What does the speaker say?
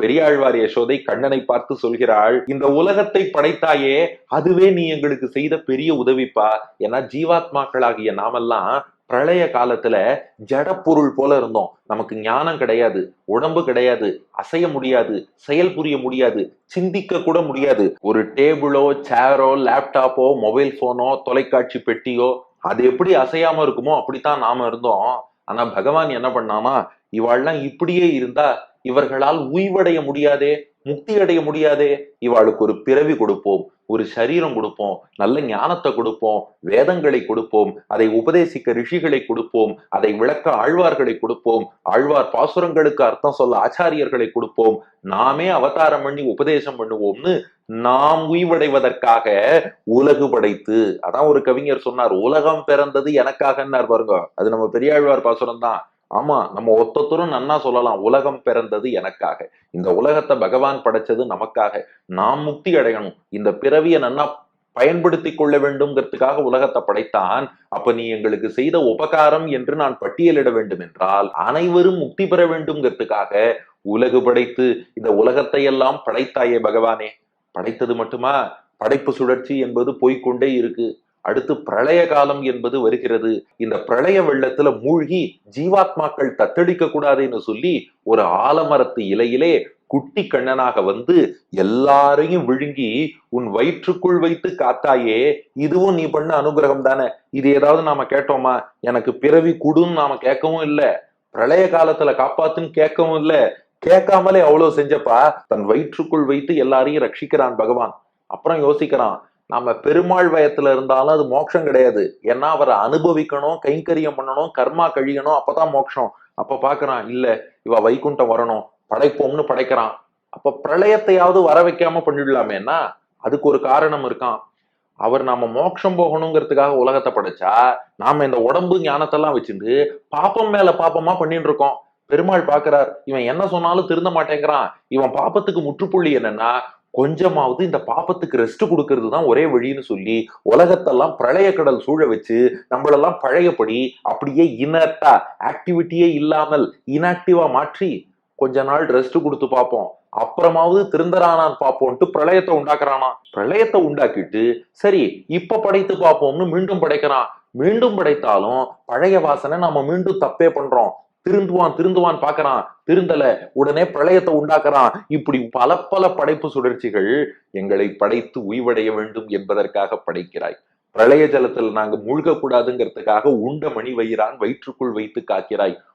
பெரியாழ்வார் யசோதை கண்ணனை பார்த்து சொல்கிறாள், இந்த உலகத்தை படைத்தாயே அதுவே நீ எங்களுக்கு செய்த பெரிய உதவிப்பா. ஏன்னா ஜீவாத்மாக்களாகிய நாமெல்லாம் பிரளய காலத்துல ஜடப்பொருள் போல இருந்தோம். நமக்கு ஞானம் கிடையாது, உடம்பு கிடையாது, அசைய முடியாது, செயல் புரிய முடியாது, சிந்திக்க கூட முடியாது. ஒரு டேபிளோ சேரோ லேப்டாப்போ மொபைல் போனோ தொலைக்காட்சி பெட்டியோ அது எப்படி அசையாம இருக்குமோ அப்படித்தான் நாம இருந்தோம். ஆனா பகவான் என்ன பண்ணாமா, இவாள்லாம் இப்படியே இருந்தா இவர்களால் உய்வடைய முடியாதே, முக்தி அடைய முடியாதே, இவாளுக்கு ஒரு பிறவி கொடுப்போம், ஒரு சரீரம் கொடுப்போம், நல்ல ஞானத்தை கொடுப்போம், வேதங்களை கொடுப்போம், அதை உபதேசிக்க ரிஷிகளை கொடுப்போம், அதை விளக்க ஆழ்வார்களை கொடுப்போம், ஆழ்வார் பாசுரங்களுக்கு அர்த்தம் சொல்ல ஆச்சாரியர்களை கொடுப்போம், நாமே அவதாரம் பண்ணி உபதேசம் பண்ணுவோம்னு நாம் உய்வடைவதற்காக உலகு படைத்து. அதான் ஒரு கவிஞர் சொன்னார், உலகம் பிறந்தது எனக்காகன்னார் பாருங்க. அது நம்ம பெரியாழ்வார் பாசுரம் தான். ஆமா, நம்ம ஒத்தொத்தரும் நன்னா சொல்லலாம், உலகம் பிறந்தது எனக்காக, இந்த உலகத்தை பகவான் படைச்சது நமக்காக, நாம் முக்தி அடையணும், இந்த பிறவியை நன்னா பயன்படுத்தி கொள்ள வேண்டும்ங்கிறதுக்காக உலகத்தை படைத்தான். அப்ப நீ எங்களுக்கு செய்த உபகாரம் என்று நான் பட்டியலிட வேண்டும் என்றால் அனைவரும் முக்தி பெற வேண்டும்ங்கிறதுக்காக உலகு படைத்து இந்த உலகத்தை எல்லாம் படைத்தாயே பகவானே. படைத்தது மட்டுமா, படைப்பு சுழற்சி என்பது போய்கொண்டே இருக்கு. அடுத்து பிரளய காலம் என்பது வருகிறது. இந்த பிரளய வெள்ளத்துல மூழ்கி ஜீவாத்மாக்கள் தத்தளிக்க கூடாதுன்னு சொல்லி ஒரு ஆலமரத்து இலையிலே குட்டி கண்ணனாக வந்து எல்லாரையும் விழுங்கி உன் வயிற்றுக்குள் வைத்து காத்தாயே, இதுவும் நீ பண்ண அனுகிரகம் தானே. இது ஏதாவது நாம கேட்டோமா? எனக்கு பிறவி குடுன்னு நாம கேட்கவும் இல்லை, பிரளய காலத்துல காப்பாத்துன்னு கேட்கவும் இல்லை. கேட்காமலே அவ்வளவு செஞ்சப்பா, தன் வயிற்றுக்குள் வைத்து எல்லாரையும் ரட்சிக்கிறான் பகவான். அப்புறம் யோசிக்கிறான், நம்ம பெருமாள் வயத்துல இருந்தாலும் அது மோட்சம் கிடையாது. ஏன்னா அவரை அனுபவிக்கணும், கைங்கரியம் பண்ணணும், கர்மா கழியணும், அப்பதான் மோட்சம். அப்ப பாக்குறான், இல்ல இவ வைகுண்டம் வரணும், படைப்போம்னு படைக்கிறான். அப்ப பிரளயத்தையாவது வர வைக்காம பண்ணிடலாமேன்னா அதுக்கு ஒரு காரணம் இருக்கான். அவர் நாம மோட்சம் போகணுங்கிறதுக்காக உலகத்தை படைச்சா, நாம இந்த உடம்பு ஞானத்தெல்லாம் வச்சுட்டு பாப்பம் மேல பாப்பமா பண்ணிட்டு இருக்கோம். பெருமாள் பாக்குறார், இவன் என்ன சொன்னாலும் திருந்த மாட்டேங்கிறான், இவன் பாப்பத்துக்கு முற்றுப்புள்ளி என்னன்னா கொஞ்சமாவது இந்த பாப்பத்துக்கு ரெஸ்ட் கொடுக்கறது தான் ஒரே வழின்னு சொல்லி உலகத்தெல்லாம் பிரளய கடல் சூழ வச்சு நம்மளெல்லாம் பழையபடி அப்படியே இனர்ட்டா, ஆக்டிவிட்டியே இல்லாமல் இன்ஆக்டிவா மாற்றி கொஞ்ச நாள் ரெஸ்ட் கொடுத்து பார்ப்போம், அப்புறமாவது திருந்தரானான் பார்ப்போம்ட்டு பிரளயத்தை உண்டாக்குறானா. பிரளயத்தை உண்டாக்கிட்டு சரி இப்ப படைத்து பார்ப்போம்னு மீண்டும் படைக்கிறான். மீண்டும் படைத்தாலும் பழைய வாசனை நாம மீண்டும் தப்பே பண்றோம். திருந்துவான் திருந்துவான் பாக்குறான், திருந்தல, உடனே பிரளயத்தை உண்டாக்குறான். இப்படி பல பல படைப்பு சுழற்சிகள் எங்களை படைத்து உய்வடைய வேண்டும் என்பதற்காக படைக்கிறாய். பிரளய ஜலத்துல நாங்க மூழ்க கூடாதுங்கிறதுக்காக உண்ட மணி வயிறான் வயிற்றுக்குள் வைத்து காக்கிறாய்.